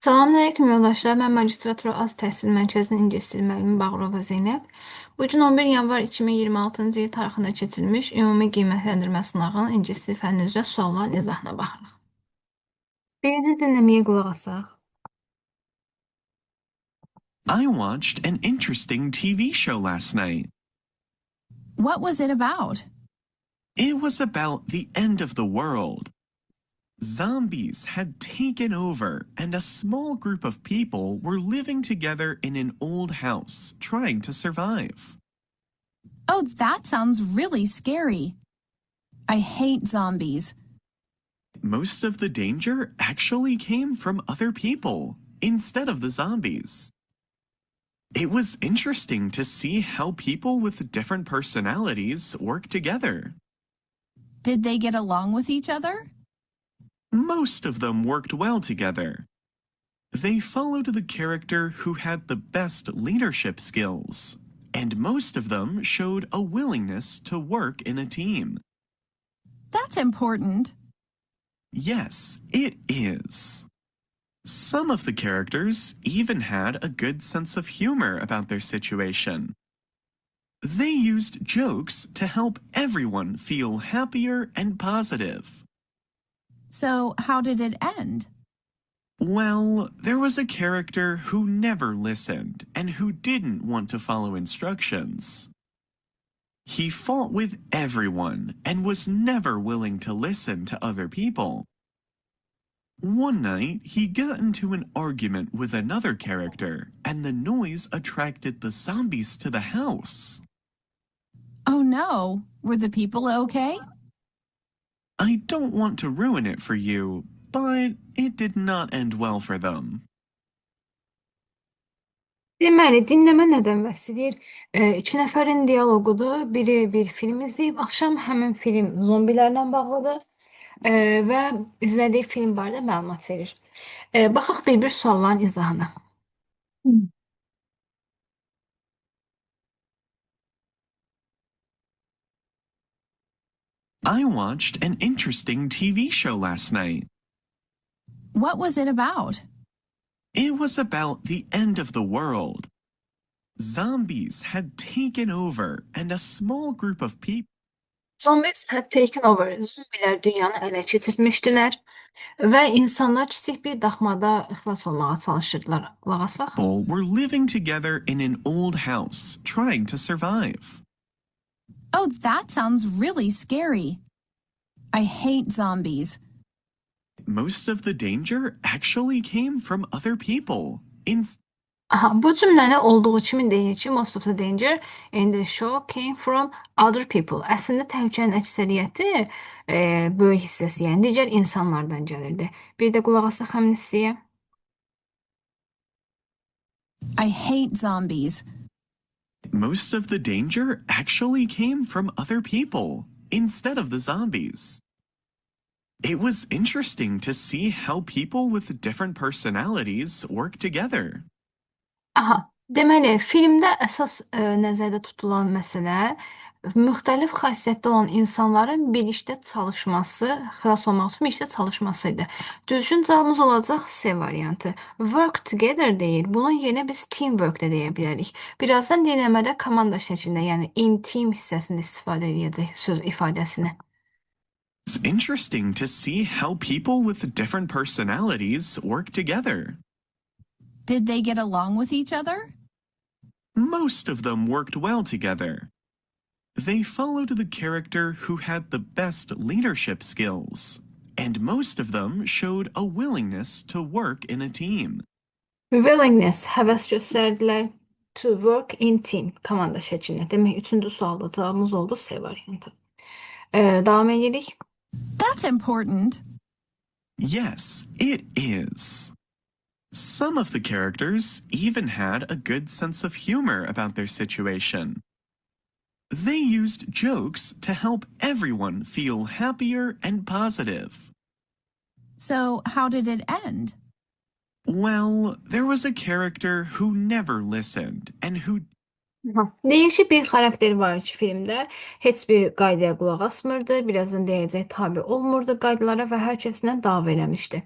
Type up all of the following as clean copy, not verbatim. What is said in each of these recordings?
Salamünaleyküm yoldaşlar. Mən Magistratura Az Təhsil Mərkəzinin İngilis dili müəllimi Bağırova Zeynəb. Bu gün 11 yanvar 2026-cı il tarixində keçirilmiş ümumi qiymətləndirmə sınağının İngilis dili fənni üzrə sualların izahına baxırıq. Birinci dinləməyə qulaq asaq. I watched an interesting TV show last night. What was it about? It was about the end of the world. Zombies had taken over, and a small group of people were living together in an old house, trying to survive. Oh, that sounds really scary. I hate zombies. Most of the danger actually came from other people, instead of the zombies. It was interesting to see how people with different personalities work together. Did they get along with each other? Most of them worked well together. They followed the character who had the best leadership skills, and most of them showed a willingness to work in a team. That's important. Yes, it is. Some of the characters even had a good sense of humor about their situation. They used jokes to help everyone feel happier and positive. So, how did it end? Well, there was a character who never listened and who didn't want to follow instructions. He fought with everyone and was never willing to listen to other people. One night, he got into an argument with another character, and the noise attracted the zombies to the house. Oh no, were the people okay? I don't want to ruin it for you, but it did not end well for them. Deməli, dinləmə nədən bəhs edir? İki nəfərin dialoqudur. Biri bir film izləyib, axşam həmin film zombilərlə bağlıdır və izlədiyi film barədə məlumat verir. Baxaq bir-bir sualların izahına. I watched an interesting TV show last night. What was it about? It was about the end of the world. Zombies had taken over, and a small group of people. Zombies had taken over. Zombilər dünyanı ələ keçirtmişdilər və insanlar kiçik bir daxmada xilas olmağa çalışırdılar. Qulaq asaq. Were living together in an old house, trying to survive. Oh, that sounds really scary. I hate zombies. Most of the danger actually came from other people. Aha, bu cümləni olduğu kimi deyir ki, most of the danger in the show came from other people. Əslində təhlükənin əksəriyyəti böyük hissəsi, yəni digər insanlardan gəlirdi. Bir də qulaq asaq həmin hissəyə. I hate zombies. Most of the danger actually came from other people, instead of the zombies. It was interesting to see how people with different personalities work together. Aha, deməli, filmdə əsas nəzərdə tutulan məsələ müxtəlif xasiyyətdə olan insanların birlikdə çalışması, xilas olmaq üçün birlikdə çalışmasıydı. Düzgün cavabımız olacaq C variantı. Work together deyil. Bunun yerinə biz teamwork də deyə bilərik. Birazdan dinləmədə komanda şəklində, yəni in team hissəsində istifadə edəcək söz ifadəsini. It's interesting to see how people with different personalities work together. Did they get along with each other? Most of them worked well together. They followed the character who had the best leadership skills, and most of them showed a willingness to work in a team. Willingness, həvəs göstərdilər. To work in team, komanda şəklində. Demək, üçüncü sualda cavabımız oldu C variantı. Davam edirik. That's important. Yes, it is. Some of the characters even had a good sense of humor about their situation. They used jokes to help everyone feel happier and positive. So, how did it end? Well, there was a character who never listened and who Aha. Değişik bir xarakteri var ki filmdə. Heç bir qaydaya qulaq asmırdı. Birazdan deyəcək tabe olmurdu qaydalara və hər kəslə dava eləmişdi.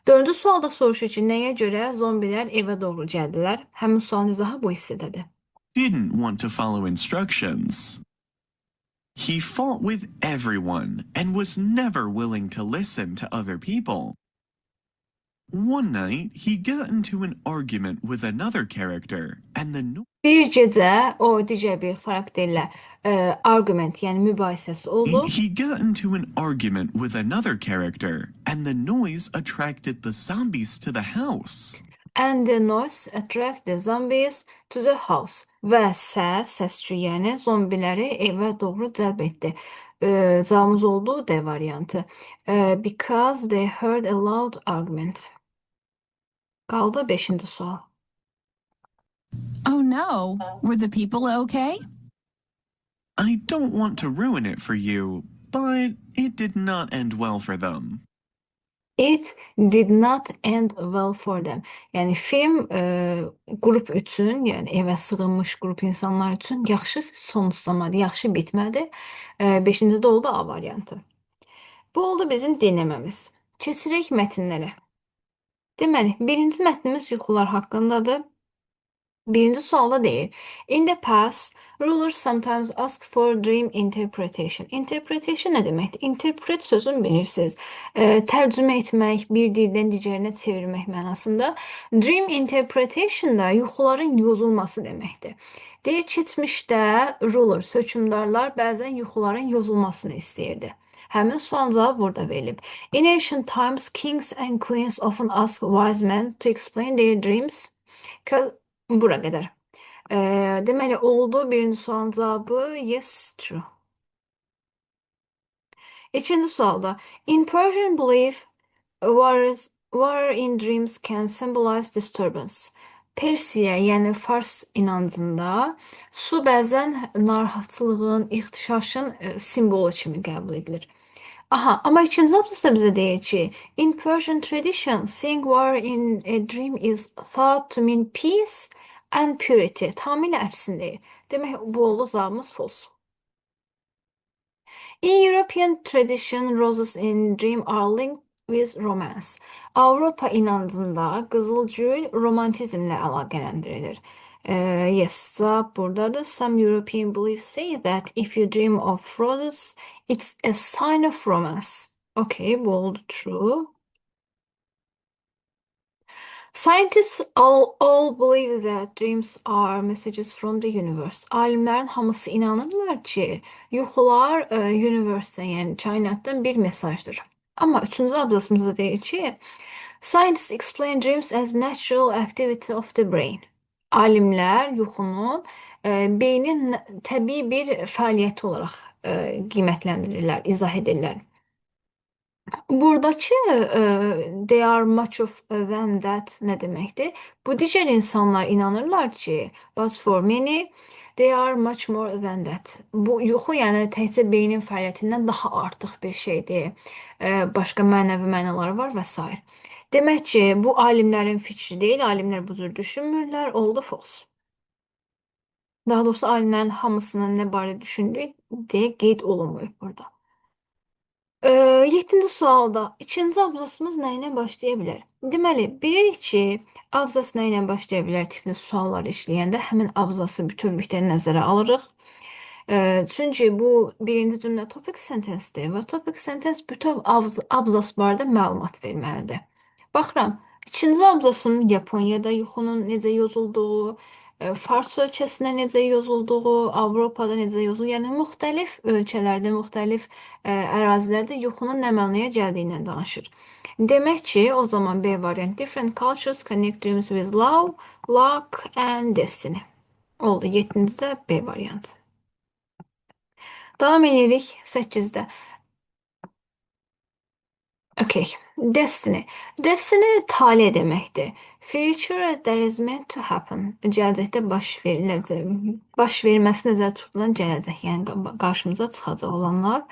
Dördüncü sualda soruşur ki, nəyə görə zombilər evə doğru gəldilər? Həmin sualın izahı bu hissədədir. Didn't want to follow instructions. He fought with everyone and was never willing to listen to other people. One night, he got into an argument with another character, and the Bir gecə o digər bir xarakterlə argument, yəni mübahisəsi oldu. he got into an argument with another character, and the noise attracted the zombies to the house. And the noise attract the zombies to the house. Və səs-küy, yəni zombiləri evə doğru cəlb etdi. Cavabımız oldu D variantı. Because they heard a loud argument. Qaldı 5-ci sual. Oh no, were the people okay? I don't want to ruin it for you, but it did not end well for them. It did not end well for them. Yəni film qrup üçün, yəni evə sığınmış qrup insanlar üçün yaxşı sonuçlamadı, yaxşı bitmədi. 5-ci də oldu A variantı. Bu oldu bizim dinləməmiz. Keçirək mətnlərə. Deməli, birinci mətnimiz yuxular haqqındadır. Birinci sualda deyir. In the past, rulers sometimes ask for dream interpretation. Interpretation nə deməkdir? Interpret sözünü bilirsiniz. Tərcümə etmək, bir dildən digərinə çevirmək mənasında. Dream interpretation da yuxuların yozulması deməkdir. Deyir, keçmişdə rulers, hökümdarlar bəzən yuxuların yozulmasını istəyirdi. Həmin sual cavabı burada verilib. In ancient times, kings and queens often ask wise men to explain their dreams. Bura qədər. Deməli, oldu. Birinci sualın cavabı yes, true. İkinci sualda. In Persian belief, water in dreams can symbolize disturbance. Persiya, yəni Fars inancında su bəzən narahatlığın, ixtişaşın simvolu kimi qəbul edilir. Aha, amma ikinci abzasda bizə deyir ki, in Persian tradition, seeing water in a dream is thought to mean peace and purity. Tamamilə əksindəyir. Demək, bu oldu cavabımız false. In European tradition, roses in dream are linked with romance. Avropa inancında qızılgül romantizmlə əlaqələndirilir. Yes, cavab buradadır. Some European beliefs say that if you dream of roses, it's a sign of romance. Okay, bu oldu true. Scientists all believe that dreams are messages from the universe. Alimlərin hamısı inanırlar ki, yuxular universe-dən, yəni kainatdan bir mesajdır. Amma üçüncü abzasımızda deyir ki, scientists explain dreams as natural activity of the brain. Alimlər yuxunun beynin təbii bir fəaliyyəti olaraq qiymətləndirirlər, izah edirlər. Buradakı they are much of than that nə deməkdir? Bu digər insanlar inanırlar ki, but for many they are much more than that. Bu yuxu yəni təkcə beynin fəaliyyətindən daha artıq bir şeydir. Başqa mənəvi mənaları var və s. Demək ki, bu alimlərin fikri deyil, alimlər bu cür düşünmürlər, oldu false. Daha doğrusu alimlərin hamısının nə barədə düşündüyü deyə qeyd olunmuyor burada. 7-ci sualda ikinci abzasımız nə ilə başlaya bilər? Deməli, bilirik ki, abzas nə ilə başlaya bilər tipli suallar işləyəndə həmin abzası bütövlükdə nəzərə alırıq. Çünki bu birinci cümlə topic sentensdir və topic sentens bütöv abzas barədə məlumat verməlidir. Baxıram, ikinci abzasın Yaponiyada yuxunun necə yozulduğu, Fars ölkəsində necə yozulduğu, Avropada necə yozulduğu, yəni müxtəlif ölkələrdə, müxtəlif ərazilərdə yuxunun nə mənaya gəldiyindən danışır. Demək ki, o zaman B variant different cultures connect dreams with love, luck and destiny. Oldu. 7-ci də B variantı. Davam edirik 8-də. Okay. Destiny. Destiny tale deməkdir. Future that is meant to happen. Gələcəkdə baş verməsi nəzərdə tutulan gələcək, yəni qarşımıza çıxacaq olanlar.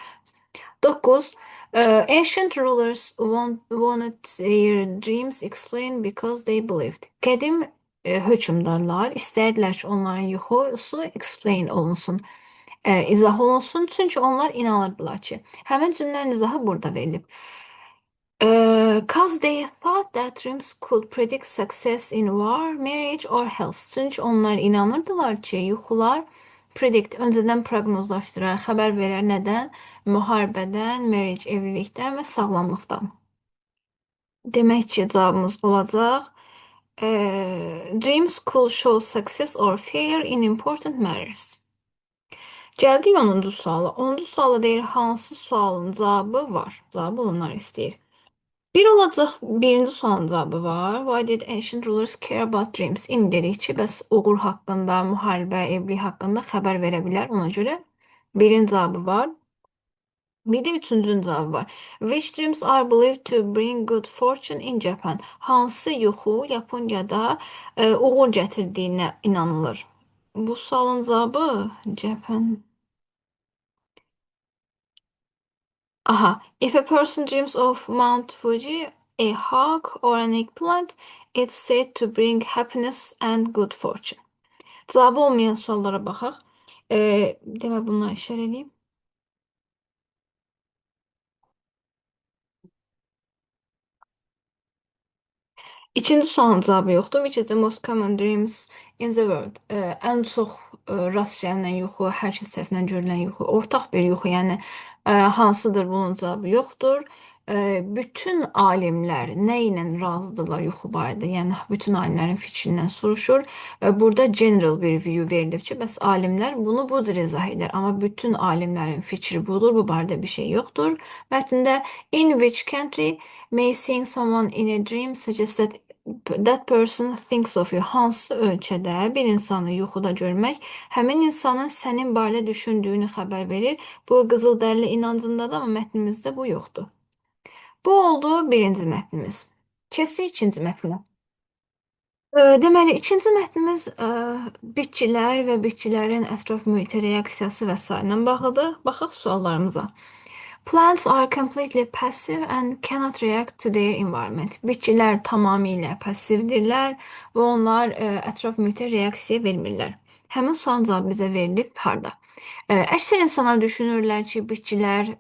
9. Ancient rulers wanted their dreams explained because they believed. Qədim hökmdarlar istərdilər ki, onların yuxusu explain olunsun, izah olunsun. Çünki onlar inanırdılar ki, həmin cümlənin izahı burada verilib. Cause they thought that dreams could predict success in war, marriage or health. Çünki onlar inanırdılar ki, yuxular predict öncədən proqnozlaşdırar, xəbər verər nədən? Müharibədən, marriage evlilikdən və sağlamlıqdan. Demək ki, cavabımız olacaq. Dreams could show success or failure in important matters. Gəldik 10-cu suala. 10-cu suala deyir, hansı sualın cavabı var? Cavabı olanlar istəyir. Bir olacaq, birinci sualın cavabı var. Why did ancient rulers care about dreams? İndi dedik ki, bəs uğur haqqında, müharibə, evlilik haqqında xəbər verə bilər. Ona görə birin cavabı var. Bir de üçüncünün cavabı var. Which dreams are believed to bring good fortune in Japan? Hansı yuxu Yaponiyada uğur gətirdiyinə inanılır? Bu sualın cavabı Japan. Aha. If a person dreams of Mount Fuji, a hawk or an eggplant, it's said to bring happiness and good fortune. Cevabı olmayan suallara baxaq. Demək bunları işarə edeyim. İkinci sualın cavabı yoxdur. Which is the most common dreams in the world? Ən çox rast gəlinən yuxu, hər kəs tərəfindən görülən yuxu, ortaq bir yuxu, yəni hansıdır bunun cavabı yoxdur. Bütün alimlər nə ilə razıdırlar yuxu barədə? Yəni bütün alimlərin fikrindən soruşur. Burada general bir view verilib ki, bəs alimlər bunu bu cür izah edir, amma bütün alimlərin fikri budur, bu barədə bir şey yoxdur. Mətndə in which country may seeing someone in a dream suggest that person thinks of you. Hansı ölkədə bir insanı yuxuda görmək həmin insanın sənin barədə düşündüyünü xəbər verir. Bu qızıldərili inancındadır, amma mətnimizdə bu yoxdur. Bu oldu birinci mətnimiz. Keçdik ikinci mətnə. Deməli, ikinci mətnimiz bitkilər və bitkilərin ətraf mühitə reaksiyası və s. ilə bağlıdır. Baxaq suallarımıza. Plants are completely passive and cannot react to their environment. Bitkilər tamamilə passivdirlər və onlar ətraf mühitə reaksiya vermirlər. Həmin sualın cavabı bizə verilib harda? Əksər insanlar düşünürlər ki, bitkilər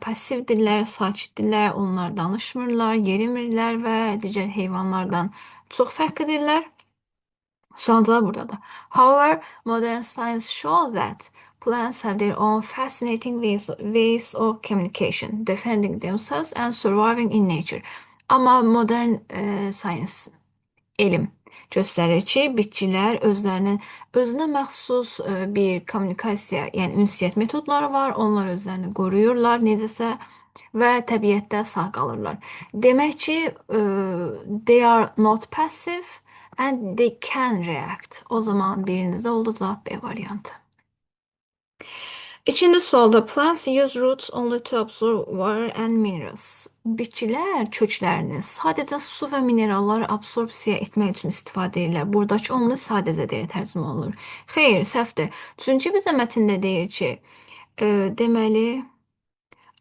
passivdirlər, sakitdirlər, onlar danışmırlar, yerimirlər və digər heyvanlardan çox fərqlidirlər. Sualın cavabı buradadır. However, modern science shows that plants have their own fascinating ways of communication, defending themselves and surviving in nature. Amma modern science, elm göstərir ki, bitkilər özünə məxsus bir kommunikasiya, yəni ünsiyyət metodları var. Onlar özlərini qoruyurlar necəsə və təbiətdə sağ qalırlar. Demək ki, they are not passive and they can react. O zaman birinizde oldu cevap B variantı. İkinci sualda plants use roots only to absorb water and minerals. Bitkilər köklərini sadəcə su və mineralları absorpsiya etmək üçün istifadə edirlər. Buradakı only sadəcə deyə tərcümə olunur. Xeyr, səhvdir. Çünki bizə mətndə deyir ki, deməli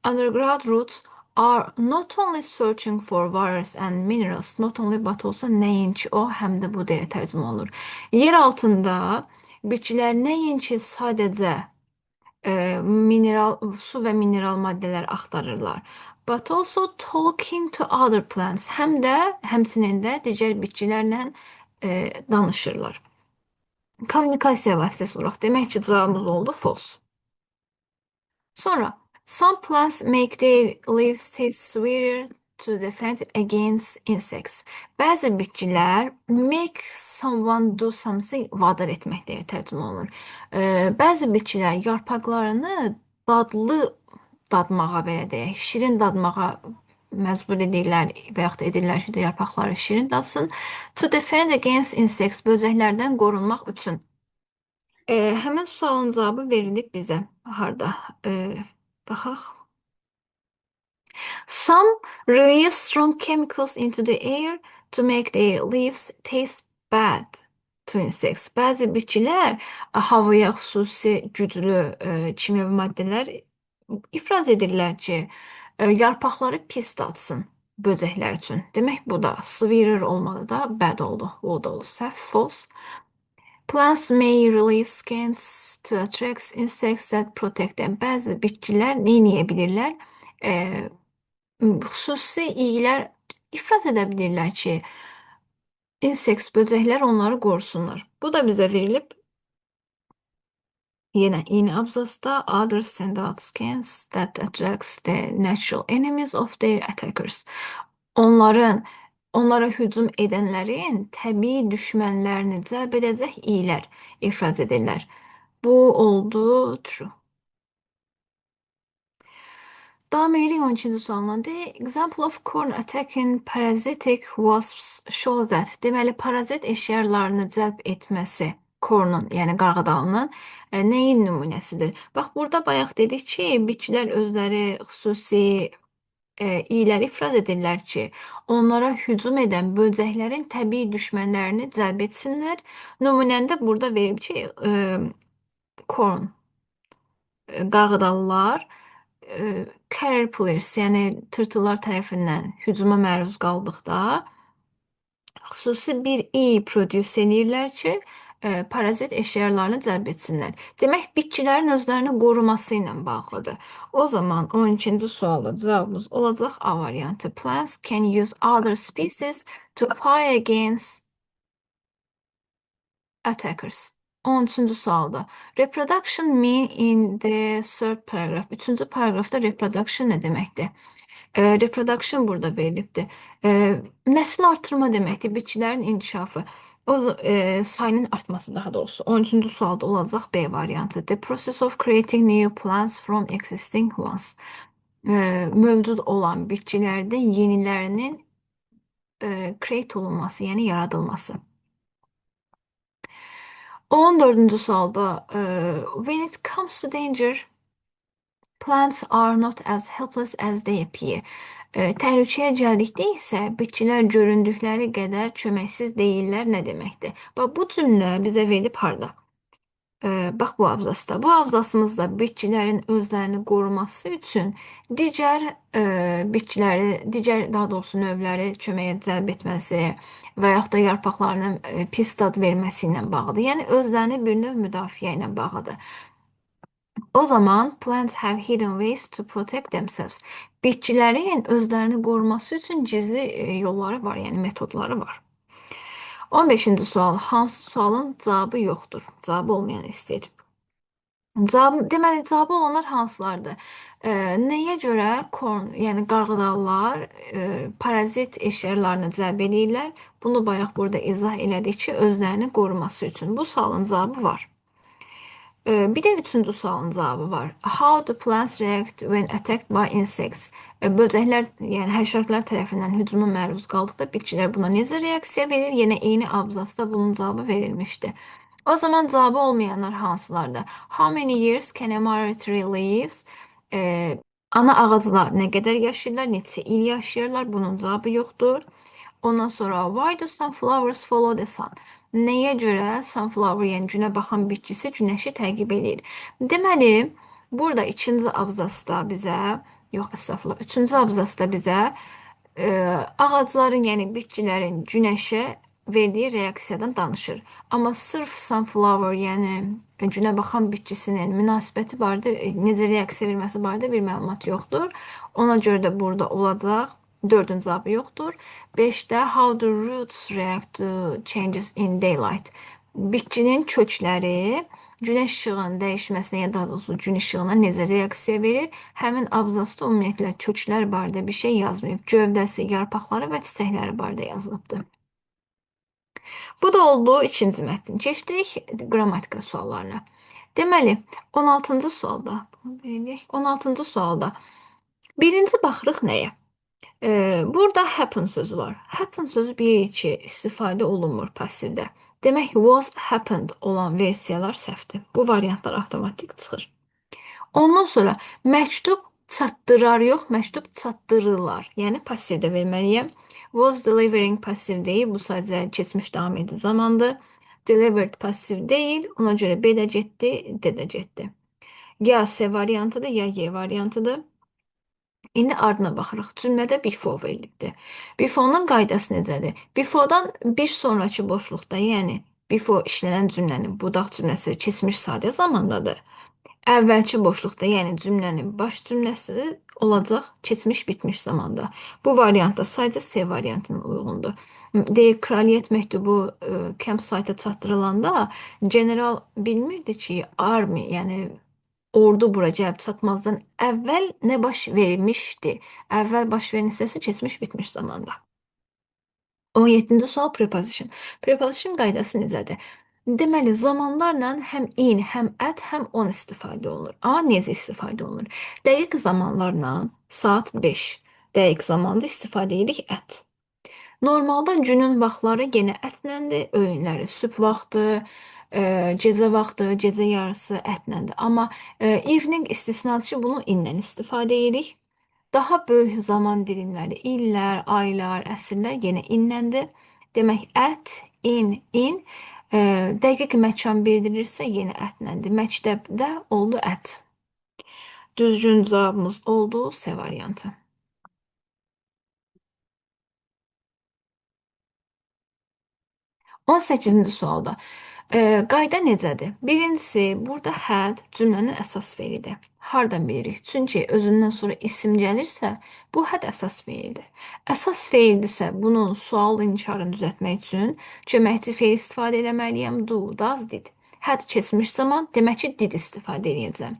underground roots are not only searching for waters and minerals, not only but also nəinki o, həm də bu deyə tərcümə olunur. Yer altında bitkilər nəinki sadəcə su və mineral maddələr axtarırlar. But also talking to other plants. Həmçinin də digər bitkilərlə danışırlar. Kommunikasiya vasitəsi olaraq demək ki, cavabımız oldu false. Sonra some plants make their leaves taste sweeter to defend against insects. Bəzi bitkilər make someone do something vadar etmək deyə tərcümə olunur. Bəzi bitkilər yarpaqlarını dadlı dadmağa, belə deyək, şirin dadmağa məcbur edirlər və yaxud da edirlər ki, yarpaqları şirin dadsın. To defend against insects, böcəklərdən qorunmaq üçün. Həmin sualın cavabı verilib bizə harda? Baxaq. Some release strong chemicals into the air to make their leaves taste bad to insects. Bəzi bitkilər havaya xüsusi güclü kimyəvi maddələr ifraz edirlər ki, yarpaqları pis dadsın. böcəklər üçün. Demək bu da swearer olmadı da bad oldu. O da oldu səhv, false. Plants may release scents to attract insects that protect them. Bəzi bitkilər nə edə bilirlər? Xüsusi iyilər ifraz edə bilirlər ki, insects, böcəklər onları qorusunlar. Bu da bizə verilib. Yenə eyni abzasda other send out scents that attracts the natural enemies of their attackers. Onlara hücum edənlərin təbii düşmənlərini cəlb edəcək iyilər ifraz edirlər. Bu oldu true. Davam edirik 12-ci sualına. The example of corn attacking parasitic wasps show that. Deməli, parazit eşyarlarını cəlb etməsi cornun, yəni qarğıdalının nəyin nümunəsidir? Bax, burada bayaq dedik ki, bitkilər özləri xüsusi iyləri ifraz edirlər ki, onlara hücum edən böcəklərin təbii düşmənlərini cəlb etsinlər. Nümunəndə burada verib ki, corn, qarğıdallar caterpillars, yəni tırtıllar tərəfindən hücuma məruz qaldıqda xüsusi bir iyi produce eləyirlər ki, parazit eşyarlarını cəlb etsinlər. Demək, bitkilərin özlərini qoruması ilə bağlıdır. O zaman 12-ci sualda cavabımız olacaq A variantı. Plants can use other species to fight against attackers. 13-cü sualda. Reproduction mean in the third paragraph. 3-cü paragrafda reproduction nə deməkdir? Reproduction burada verilibdir. Nəsil artırma deməkdir, bitkilərin inkişafı. Sayının artması daha doğrusu. 13-cü sualda olacaq B variantı. The process of creating new plants from existing ones. Mövcud olan bitkilərdən yenilərinin create olunması, yəni yaradılması. 14-cü sualda when it comes to danger, plants are not as helpless as they appear. Təhlükəyə gəldikdə isə bitkilər göründükləri qədər köməksiz deyillər nə deməkdir? Bax, bu cümlə bizə verilib harda? Bax, bu abzasda. Bu abzasımızda bitkilərin özlərini qoruması üçün digər daha doğrusu növləri köməyə cəlb etməsi və yaxud da yarpaqlarının pis dad verməsi ilə bağlıdır. Yəni, özlərini bir növ müdafiə ilə bağlıdır. O zaman plants have hidden ways to protect themselves. Bitkilərin özlərini qoruması üçün gizli yolları var, yəni metodları var. 15-ci sual. Hansı sualın cavabı yoxdur? Cavabı olmayan istəyir. Deməli, cavabı olanlar hansılardır? Nəyə görə corn, yəni qarğıdallar parazit eşyarlarını cəlb edirlər? Bunu bayaq burada izah elədik ki, özlərini qoruması üçün. Bu sualın cavabı var. Bir də 3-cü sualın cavabı var. How do plants react when attacked by insects? Böcəklər, yəni həşəratlar tərəfindən hücuma məruz qaldıqda bitkilər buna necə reaksiya verir? Yenə eyni abzasda bunun cavabı verilmişdi. O zaman cavabı olmayanlar hansılardır? How many years can a mulberry tree lives? Ana ağaclar nə qədər yaşayırlar, neçə il yaşayırlar? Bunun cavabı yoxdur. Ondan sonra why do sunflowers follow the sun? Nəyə görə sunflower, yəni günə baxan bitkisi günəşi təqib edir? Deməli, burada 2-ci abzasda bizə, yox, əstəğfurullah, 3-cü abzasda bizə ağacların, yəni bitkilərin günəşə verdiyi reaksiyadan danışır. Amma sırf sunflower, yəni günə baxan bitkisinin münasibəti barədə, necə reaksiya verməsi barədə bir məlumat yoxdur. Ona görə də burada olacaq 4-cü cavabı yoxdur. 5-də how do roots react to changes in daylight? Bitkinin kökləri günəş işığının dəyişməsinə, ya daha doğrusu gün işığına necə reaksiya verir? Həmin abzasda ümumiyyətlə köklər barədə bir şey yazmayıb. Gövdəsi, yarpaqları və çiçəkləri barədə yazılıbdır. Bu da oldu 2-ci mətn. Keçdik qrammatika suallarına. Deməli, 16-cı sualda, 16-cı sualda birinci baxırıq nəyə? Burada happen sözü var. Happen sözü bilir ki, istifadə olunmur passivdə. Demək, was happened olan versiyalar səhvdir. Bu variantlar avtomatik çıxır. Ondan sonra məktub çatdırar yox, məktub çatdırırlar. Yəni passivdə verməliyəm. Was delivering passiv deyil, bu sadəcə keçmiş davam edici zamandır. Delivered passiv deyil, ona görə B də getdi, D də getdi. Ya C variantıdır, ya Y variantıdır. İndi ardına baxırıq. Cümlədə before verilibdir. Before'nun qaydası necədir? Before'dan bir sonrakı boşluqda, yəni before işlənən cümlənin budaq cümləsi keçmiş sadə zamandadır. Əvvəlki boşluqda, yəni cümlənin baş cümləsi olacaq keçmiş bitmiş zamanda. Bu variantda sadəcə C variantına uyğundur. Deyir, kraliyyət məktubu campsite-a çatdırılanda general bilmirdi ki, army, yəni ordu bura gəlib çatmazdan əvvəl nə baş vermişdi? Əvvəl baş verən hissəsi keçmiş bitmiş zamanda. 17-ci sual preposition. Preposition qaydası necədir? Deməli, zamanlarla həm in, həm at, həm on istifadə olunur. Amma necə istifadə olunur? Dəqiq zamanlarla saat 5 dəqiq zamanda istifadə edirik at. Normalda günün vaxtları yenə ətnəndir, öğünləri sübh vaxtı, gecə vaxtı, gecə yarısı ətnəndir. Amma evening istisnadır ki, bunu inlə istifadə edirik. Daha böyük zaman dilimləri, illər, aylar, əsrlər yenə inləndir. Demək, ət, in, dəqiq məkan bildirirsə yenə ətnəndir. Məktəbdə oldu ət. Düzgün cavabımız oldu C variantı. 18-ci sualda qayda necədir? Birincisi, burada had cümlənin əsas feilidir. Hardan bilirik? Çünki özündən sonra isim gəlirsə, bu had əsas feildir. Əsas feildirsə, bunun sual inşarını düzəltmək üçün köməkçi feil istifadə etməliyəm. Do, does, did. Had keçmiş zaman, demək ki, did istifadə edəcəm.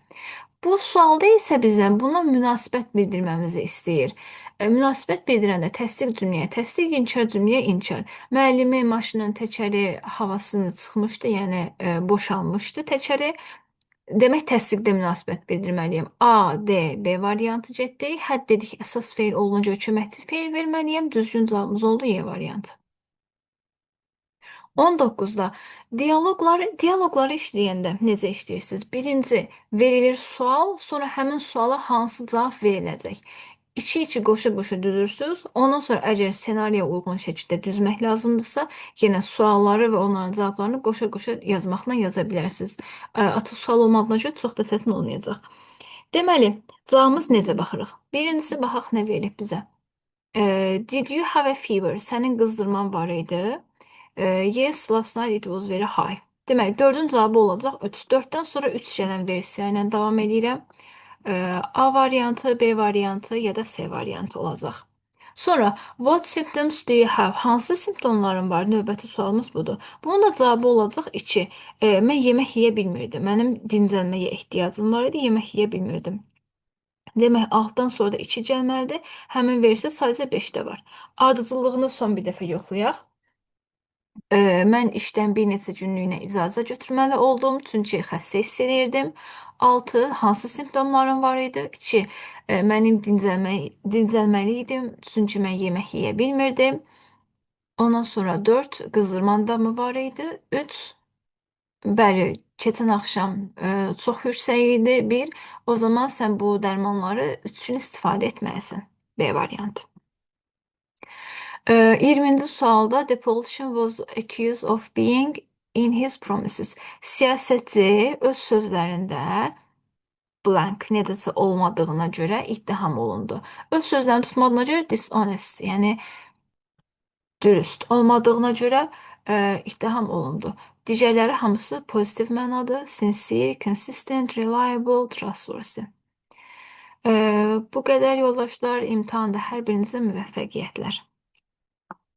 Bu sualda isə bizdən buna münasibət bildirməmizi istəyir. Münasibət bildirəndə təsdiq cümləyə təsdiq, inkar cümləyə inkar. Müəllimin maşının təkəri havasını çıxmışdı, yəni boşalmışdı təkəri. Demək təsdiqdə münasibət bildirməliyəm. A, D, B variantı getdi. Hədd dedik əsas feil olunca köməkçi feil verməliyəm. Düzgün cavabımız oldu E variantı. 19-da dialoqları işləyəndə necə işləyirsiniz? Birinci, verilir sual, sonra həmin suala hansı cavab veriləcək? İki-iki qoşa-qoşa düzürsünüz. Ondan sonra əgər ssenariyə uyğun şəkildə düzmək lazımdırsa, yenə sualları və onların cavablarını qoşa-qoşa yazmaqla yaza bilərsiniz. Açıq sual olmadığına görə çox da çətin olmayacaq. Deməli, cavabımız necə baxırıq? Birincisi, baxaq nə verilib bizə. Did you have a fever? Sənin qızdırman var idi. Yes, last night it was very high. Demək, 4-ün cavabı olacaq 3. 4-dən sonra 3 gələn versiya ilə davam edirəm. A variantı, B variantı ya da C variantı olacaq. Sonra, what symptoms do you have? Hansı simptomların var? Növbəti sualımız budur. Bunun da cavabı olacaq 2. Mən yemək yeyə bilmirdim. Mənim dincəlməyə ehtiyacım var idi, yemək yeyə bilmirdim. Demək, altdan sonra da 2 gəlməlidir. Həmin versiya sadəcə 5-də var. Ardıcıllığını son bir dəfə yoxlayaq. Mən işdən bir neçə günlüyünə icazə götürməli oldum, çünki xəstə hiss edirdim. 6. Hansı simptomlarım var idi? 2. Mənim dincəlməli idim, çünki mən yemək yeyə bilmirdim. Ondan sonra 4. Qızdırman da mı var idi? 3. Bəli, keçən axşam çox yüksək idi. 1. O zaman sən bu dərmanları üçün istifadə etməlisən. B variantı. 20-ci sualda the politician was accused of being in his promises. Siyasətçi öz sözlərində blank necəsə olmadığına görə ittiham olundu. Öz sözlərini tutmadığına görə dishonest, yəni dürüst olmadığına görə ittiham olundu. Digərləri hamısı pozitiv mənadır. Sincere, consistent, reliable, trustworthy. Bu qədər yoldaşlar, imtahanda hər birinizə müvəffəqiyyətlər.